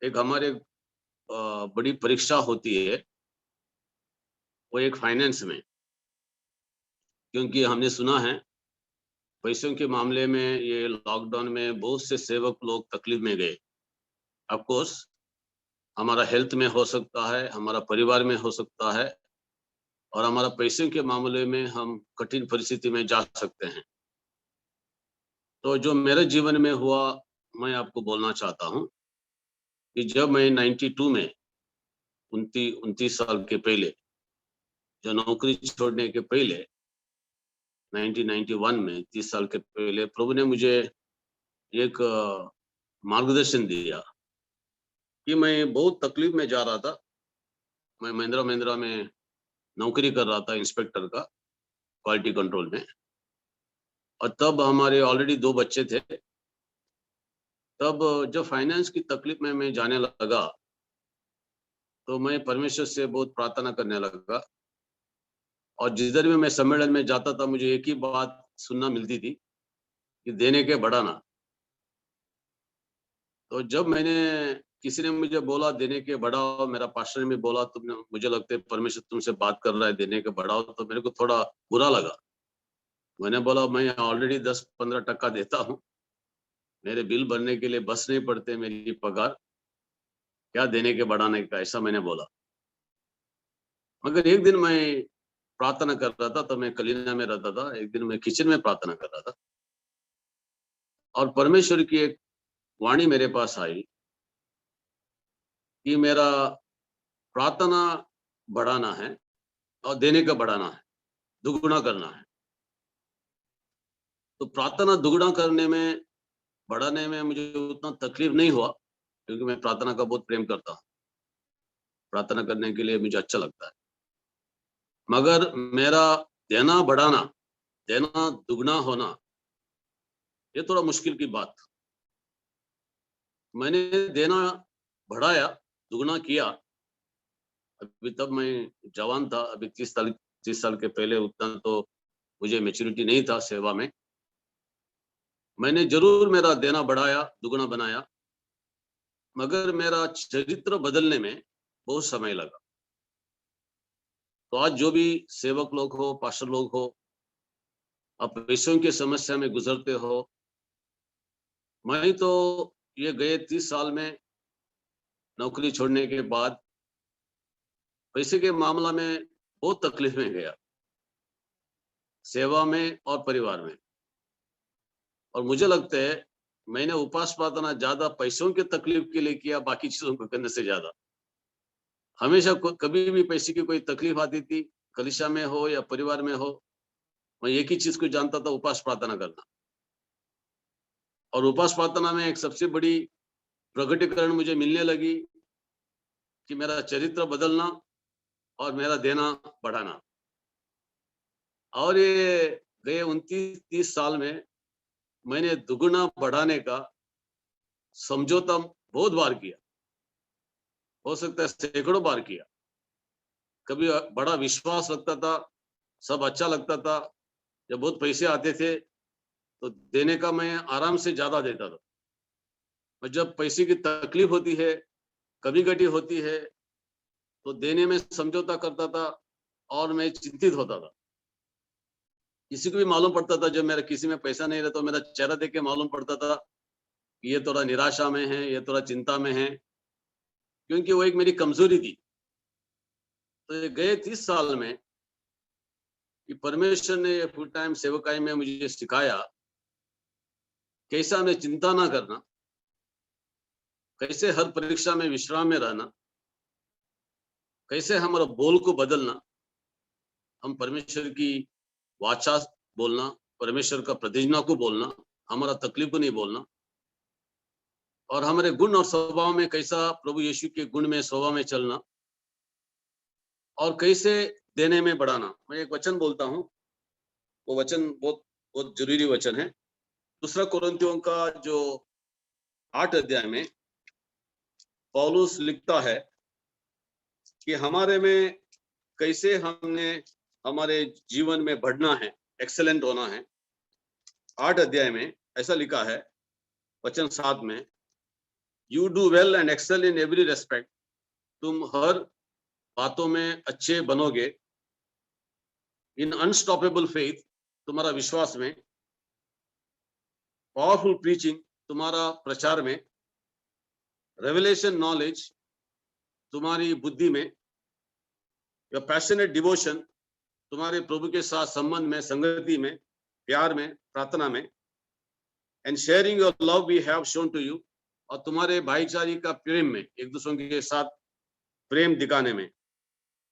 एक हमारे बड़ी परीक्षा होती है, वो एक फाइनेंस में। क्योंकि हमने सुना है पैसों के मामले में ये लॉकडाउन में बहुत से सेवक लोग तकलीफ में गए। ऑफ कोर्स हमारा हेल्थ में हो सकता है, हमारा परिवार में हो सकता है और हमारा पैसे के मामले में हम कठिन परिस्थिति में जा सकते हैं। तो जो मेरे जीवन में हुआ, मैं आपको बोलना चाहता हूँ कि जब मैं 92 में 29 साल के पहले, जो नौकरी छोड़ने के पहले 1991 में 30 साल के पहले प्रभु ने मुझे एक मार्गदर्शन दिया कि मैं बहुत तकलीफ में जा रहा था। मैं महिंद्रा में नौकरी कर रहा था इंस्पेक्टर का, क्वालिटी कंट्रोल में। और तब हमारे ऑलरेडी 2 बच्चे थे। तब जब फाइनेंस की तकलीफ में मैं जाने लगा, तो मैं परमेश्वर से बहुत प्रार्थना करने लगा और जिधर भी मैं सम्मेलन में जाता था, मुझे एक ही बात सुनना मिलती थी कि देने के बढ़ाना। तो जब मैंने किसी ने मुझे बोला देने के बढ़ाओ, मेरा पास्टर ने भी बोला तुमने, मुझे लगता है परमेश्वर तुमसे बात कर रहा है देने के बढ़ाओ, तो मेरे को थोड़ा बुरा लगा। मैंने बोला मैं ऑलरेडी 10-15% देता हूँ, मेरे बिल भरने के लिए बस नहीं पड़ते मेरी पगार, क्या देने के बढ़ाने का, ऐसा मैंने बोला। मगर एक दिन मैं प्रार्थना कर रहा था, तो मैं कलीना में रहता था। एक दिन मैं किचन में प्रार्थना कर रहा था और परमेश्वर की एक वाणी मेरे पास आई कि मेरा प्रार्थना बढ़ाना है और देने का बढ़ाना है, दुगुना करना है। तो प्रार्थना दुगुना करने में, बढ़ाने में मुझे उतना तकलीफ नहीं हुआ, क्योंकि मैं प्रार्थना का बहुत प्रेम करता हूँ। प्रार्थना करने के लिए मुझे अच्छा लगता है। मगर मेरा देना बढ़ाना, देना दुगना होना, ये थोड़ा मुश्किल की बात। मैंने देना बढ़ाया, दुगना किया। अभी तब मैं जवान था, अभी 30 साल के पहले उतना तो मुझे मैच्योरिटी नहीं था सेवा में। मैंने जरूर मेरा देना बढ़ाया, दुगना बनाया, मगर मेरा चरित्र बदलने में बहुत समय लगा। तो आज जो भी सेवक लोग हो, पास्टर लोग हो, आप पैसों की समस्या में गुजरते हो, मैं तो ये गए 30 साल में नौकरी छोड़ने के बाद पैसे के मामला में बहुत तकलीफ में गया, सेवा में और परिवार में। और मुझे लगता है मैंने उपास प्रार्थना ज्यादा पैसों के तकलीफ के लिए किया, बाकी चीजों को करने से ज्यादा। हमेशा कभी भी पैसे की कोई तकलीफ आती थी, कलीसिया में हो या परिवार में हो, मैं एक ही चीज को जानता था, उपास प्रार्थना करना। और उपास प्रार्थना में एक सबसे बड़ी प्रगटीकरण मुझे मिलने लगी कि मेरा चरित्र बदलना और मेरा देना बढ़ाना। और ये गए 29-30 साल में मैंने दुगुना बढ़ाने का समझौता बहुत बार किया, हो सकता है सैकड़ों बार किया। कभी बड़ा विश्वास लगता था, सब अच्छा लगता था। जब बहुत पैसे आते थे तो देने का मैं आराम से ज्यादा देता था। और जब पैसे की तकलीफ होती है, कभी कटी होती है, तो देने में समझौता करता था और मैं चिंतित होता था। किसी को भी मालूम पड़ता था, जब मेरा किसी में पैसा नहीं रहता, तो मेरा चेहरा देख के मालूम पड़ता था कि ये थोड़ा निराशा में है, ये थोड़ा चिंता में है, क्योंकि वो एक मेरी कमजोरी थी। तो ये गए 30 साल में कि परमेश्वर ने ये फुल टाइम सेवकाई में मुझे सिखाया कैसा हमें चिंता ना करना, कैसे हर परीक्षा में विश्राम में रहना, कैसे हमारा बोल को बदलना, हम परमेश्वर की वाचा बोलना, परमेश्वर का प्रतिज्ञा को बोलना, हमारा तकलीफ को नहीं बोलना। और हमारे गुण और स्वभाव में कैसा प्रभु यीशु के गुण में, स्वभाव में चलना, और कैसे देने में बढ़ाना। मैं एक वचन बोलता हूँ, वो वचन बहुत बहुत जरूरी वचन है। दूसरा कोरिन्थियों का जो 8 अध्याय में पौलुस लिखता है कि हमारे में कैसे हमने हमारे जीवन में बढ़ना है, एक्सेलेंट होना है। 8 अध्याय में ऐसा लिखा है, वचन 7 में, You do well and excel in every respect. तुम हर बातों में अच्छे बनोगे. In unstoppable faith, तुम्हारा विश्वास में. Powerful preaching, तुम्हारा प्रचार में. Revelation knowledge, तुम्हारी बुद्धि में. Your passionate devotion, तुम्हारे प्रभु के साथ संबंध में, संगति में, प्यार में, प्रार्थना में. And sharing your love we have shown to you, और तुम्हारे भाईचारे का प्रेम में, एक दूसरों के साथ प्रेम दिखाने में.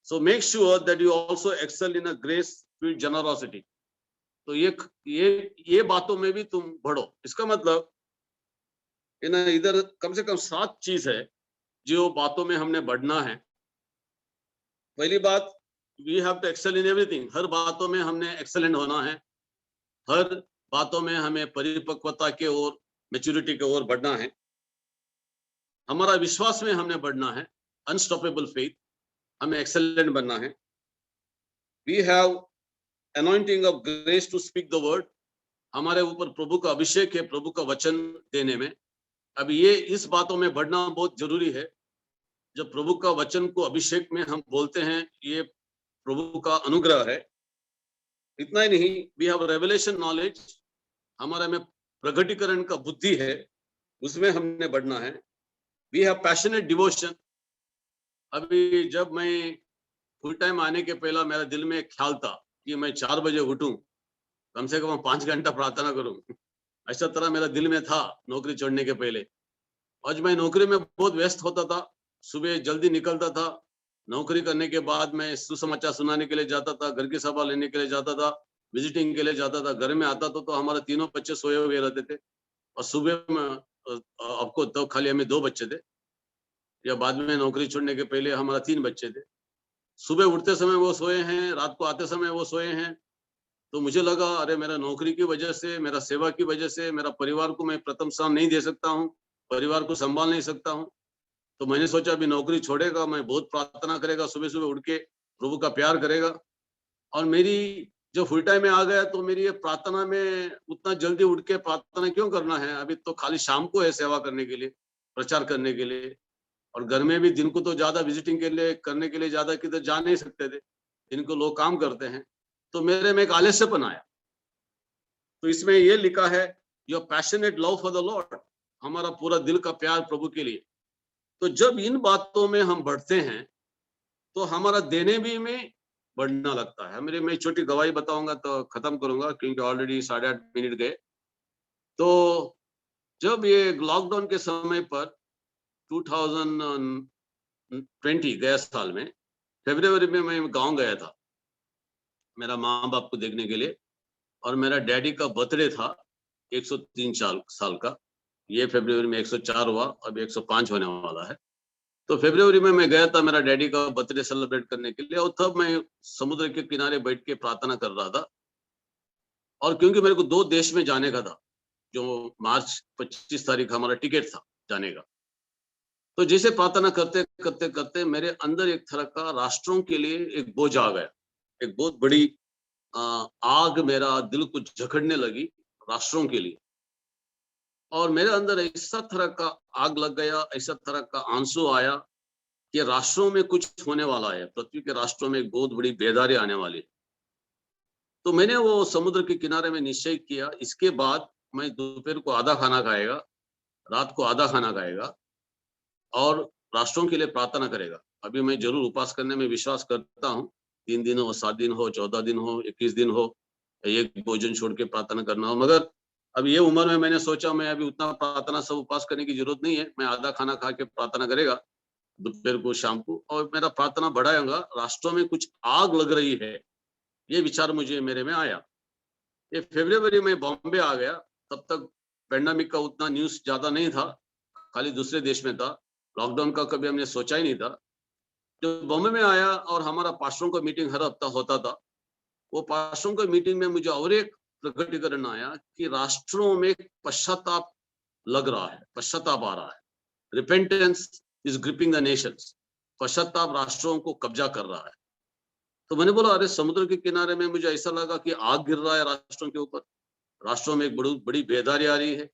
So make sure that you also excel in a grace-filled generosity. तो ये बातों में भी तुम बढ़ो. इसका मतलब इधर कम से कम 7 चीज है जो बातों में हमने बढ़ना है. पहली बात, we have to excel in everything. हर बातों में हमने एक्सेलेंट होना है. हर बातों में हमें परिपक्वता के ओर, मैच्योरिटी के ओर बढ़ना है. हमारा विश्वास में हमने बढ़ना है. अनस्टॉपेबल फेथ, हमें एक्सेलेंट बनना है. We have anointing of grace to speak the word. हमारे ऊपर प्रभु का अभिषेक है, प्रभु का वचन देने में. अब ये इस बातों में बढ़ना बहुत जरूरी है. जब प्रभु का वचन को अभिषेक में हम बोलते हैं, ये प्रभु का अनुग्रह है. इतना ही नहीं, we have revelation knowledge, हमारे में प्रगटीकरण का बुद्धि है, उसमें हमने बढ़ना है. We have passionate devotion. अभी जब मैं फुल टाइम आने के पहला मेरा दिल में एक ख्याल था कि मैं 4 बजे उठूं, कम से कम 5 घंटा प्रार्थना करूं. ऐसा तरह मेरा दिल में था नौकरी छोड़ने के पहले. आज मैं नौकरी में बहुत व्यस्त होता था. सुबह जल्दी निकलता था. नौकरी करने के बाद मैं सुसमाचार सुनाने के लिए जाता था, घर की सभा लेने के लिए जाता था, विजिटिंग के लिए जाता था. घर में आता तो हमारे तीनों बच्चे सोए हुए रहते थे. और सुबह में आपको तो खाली हमें 2 बच्चे थे, या बाद में नौकरी छोड़ने के पहले हमारा 3 बच्चे थे. सुबह उठते समय वो सोए हैं, रात को आते समय वो सोए हैं. तो मुझे लगा, अरे मेरा नौकरी की वजह से, मेरा सेवा की वजह से मेरा परिवार को मैं प्रथम स्थान नहीं दे सकता हूँ, परिवार को संभाल नहीं सकता हूँ. तो मैंने सोचा अभी नौकरी छोड़ेगा, मैं बहुत प्रार्थना करेगा, सुबह सुबह उठ के प्रभु का प्यार करेगा. और मेरी जो फुल टाइम में आ गया तो मेरी ये प्रार्थना में उतना जल्दी उठ के प्रार्थना क्यों करना है. अभी तो खाली शाम को है सेवा करने के लिए, प्रचार करने के लिए. और घर में भी दिन को तो ज्यादा विजिटिंग के लिए करने के लिए ज्यादा किधर जा नहीं सकते थे, दिन को लोग काम करते हैं. तो मेरे में एक आलस्यपन आया. तो इसमें ये लिखा है, your passionate love for the Lord, हमारा पूरा दिल का प्यार प्रभु के लिए. तो जब इन बातों में हम बढ़ते हैं तो हमारा देने भी में बढ़ना लगता है. मेरे मैं छोटी गवाही बताऊंगा तो खत्म करूंगा, क्योंकि ऑलरेडी 8.5 मिनट गए. तो जब ये लॉकडाउन के समय पर 2020 गया साल में फरवरी में मैं गांव गया था मेरा माँ बाप को देखने के लिए. और मेरा डैडी का बर्थडे था 103 साल का. ये फरवरी में 104 हुआ, अब 105 होने वाला है. तो फरवरी में मैं गया था मेरा डैडी का बर्थडे सेलिब्रेट करने के लिए. और तब मैं समुद्र के किनारे बैठ के प्रार्थना कर रहा था. और क्योंकि मेरे को 2 देश में जाने का था, जो मार्च 25 तारीख हमारा टिकट था जाने का. तो जैसे प्रार्थना करते करते करते मेरे अंदर एक तरह का राष्ट्रों के लिए एक बोझ आ गया. एक बहुत बड़ी आग मेरा दिल को जकड़ने लगी राष्ट्रों के लिए. और मेरे अंदर ऐसा तरह का आग लग गया, ऐसा तरह का आंसू आया कि राष्ट्रों में कुछ होने वाला है, पृथ्वी के राष्ट्रों में एक बहुत बड़ी बेदारी आने वाली है. तो मैंने वो समुद्र के किनारे में निश्चय किया, इसके बाद मैं दोपहर को आधा खाना खाएगा, रात को आधा खाना खाएगा और राष्ट्रों के लिए प्रार्थना करेगा. अभी मैं जरूर उपवास करने में विश्वास करता हूँ. 3 दिन हो, 7 दिन हो, 14 दिन हो, 21 दिन हो, एक भोजन छोड़ के प्रार्थना करना हो. मगर अब ये उम्र में मैंने सोचा मैं अभी उतना प्रार्थना सब उपवास करने की जरूरत नहीं है. मैं आधा खाना खा के प्रार्थना करेगा दोपहर को, शाम को, और मेरा प्रार्थना बढ़ाएगा. राष्ट्रों में कुछ आग लग रही है, ये विचार मुझे मेरे में आया. ये फरवरी में बॉम्बे आ गया. तब तक पेंडेमिक का उतना न्यूज ज्यादा नहीं था, खाली दूसरे देश में था. लॉकडाउन का कभी हमने सोचा ही नहीं था. जब बॉम्बे में आया और हमारा पास्टरों का मीटिंग हर हफ्ता होता था, वो पास्टरों का मीटिंग में मुझे और एक प्रकटीकरण आया कि राष्ट्रों में पश्चाताप लग रहा है, पश्चाताप आ रहा है. Repentance is gripping the Nations. पश्चाताप राष्ट्रों को कब्जा कर रहा है. तो मैंने बोला, अरे समुद्र के किनारे में मुझे ऐसा लगा कि आग गिर रहा है राष्ट्रों के ऊपर. राष्ट्रों में एक बड़ी बेदारी आ रही है.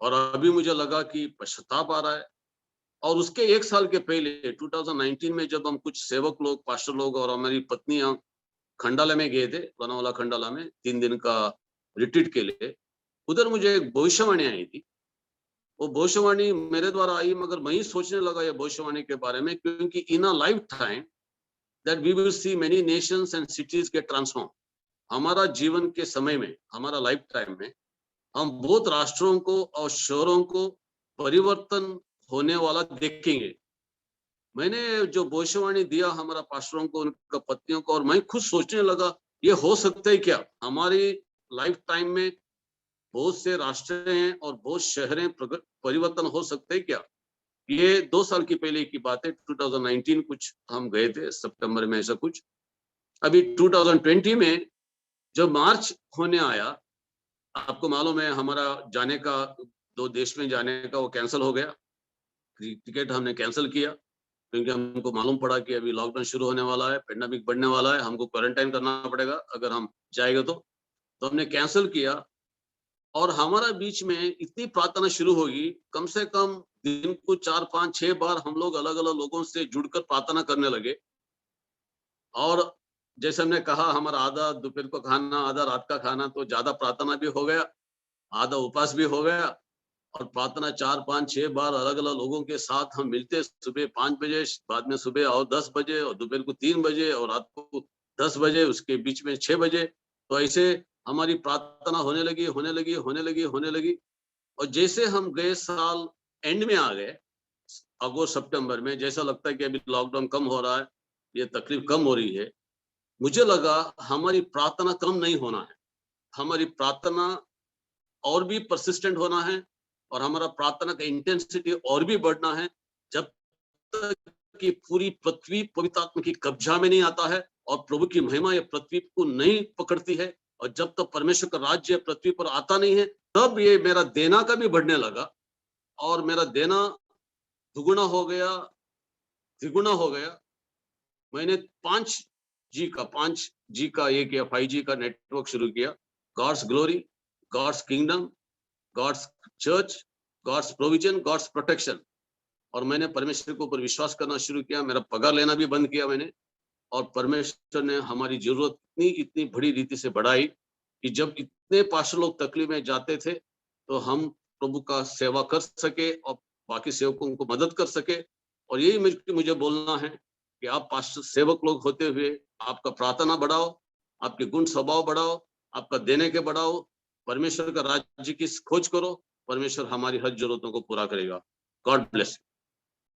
और अभी मुझे लगा कि पश्चाताप आ रहा है। और उसके 1 साल के पहले 2019 में जब हम कुछ सेवक लोग, पास्टर लोग और हमारी पत्नियां खंडाला में गए थे, लोनावाला खंडाला में 3 दिन का रिट्रीट के लिए। उधर मुझे एक भविष्यवाणी आई थी। वो भविष्यवाणी मेरे द्वारा आई, मगर मैं ही सोचने लगा ये भविष्यवाणी के बारे में, क्योंकि in a life time that we will see many nations and cities get transform. हमारा जीवन के समय में, हमारा लाइफ टाइम में हम बहुत राष्ट्रों को और शहरों को परिवर्तन होने वाला देखेंगे। मैंने जो भविष्यवाणी दिया हमारा पास्टरों को, उनका पत्नियों को, और मैं खुद सोचने लगा ये हो सकता है क्या हमारी लाइफ टाइम में बहुत से राष्ट्र हैं और बहुत शहरें परिवर्तन हो सकते हैं क्या। ये 2 साल की पहले की बात है, 2019 कुछ हम गए थे सितंबर में, ऐसा कुछ। अभी 2020 में जब मार्च होने आया, आपको मालूम है हमारा जाने का, 2 देश में जाने का वो कैंसिल हो गया। टिकट हमने कैंसिल किया, क्योंकि हमको मालूम पड़ा कि अभी लॉकडाउन शुरू होने वाला है, पेंडेमिक बढ़ने वाला है, हमको क्वारंटाइन करना पड़ेगा अगर हम जाएंगे तो हमने कैंसिल किया। और हमारा बीच में इतनी प्रार्थना शुरू होगी, कम से कम दिन को 4, 5, 6 बार हम लोग अलग-अलग लोगों से जुड़कर प्रार्थना करने लगे। और जैसे हमने कहा, हमारा आधा दोपहर को खाना, आधा रात का खाना, तो ज्यादा प्रार्थना भी हो गया, आधा उपवास भी हो गया। और प्रार्थना 4, 5, 6 बार अलग-अलग लोगों के साथ हम मिलते, सुबह 5 बजे, बाद में सुबह और 10 बजे, और दोपहर को 3 बजे, और रात को 10 बजे, उसके बीच में 6 बजे। तो ऐसे हमारी प्रार्थना होने लगी, होने लगी, होने लगी, होने लगी। और जैसे हम गए साल एंड में आ गए, अगस्त सितंबर में, जैसा लगता है कि अभी लॉकडाउन कम हो रहा है, ये तकलीफ कम हो रही है, मुझे लगा हमारी प्रार्थना कम नहीं होना है, हमारी प्रार्थना और भी परसिस्टेंट होना है, और हमारा प्रार्थना का इंटेंसिटी और भी बढ़ना है, जब तक कि पूरी पृथ्वी पवित्र आत्मा की कब्जा में नहीं आता है और प्रभु की महिमा ये पृथ्वी को नहीं पकड़ती है, और जब तक परमेश्वर का राज्य पृथ्वी पर आता नहीं है, तब ये मेरा देना का भी बढ़ने लगा। और मेरा देना दुगुना हो गया, द्विगुना हो गया। मैंने 5G का एक या 5G का नेटवर्क शुरू किया। God's glory, God's kingdom, God's church, God's provision, God's protection. और मैंने परमेश्वर के ऊपर विश्वास करना शुरू किया, मेरा पगार लेना भी बंद किया मैंने। और परमेश्वर ने हमारी जरूरत इतनी इतनी बड़ी रीति से बढ़ाई कि जब इतने पास्टर लोग तकलीफ में जाते थे, तो हम प्रभु का सेवा कर सके और बाकी सेवकों को मदद कर सके। और यही मुझे बोलना है कि आप पास्टर सेवक लोग होते हुए आपका प्रार्थना बढ़ाओ, आपके गुण स्वभाव बढ़ाओ, आपका देने के बढ़ाओ, परमेश्वर का राज्य की खोज करो, परमेश्वर हमारी हर जरूरतों को पूरा करेगा। God bless.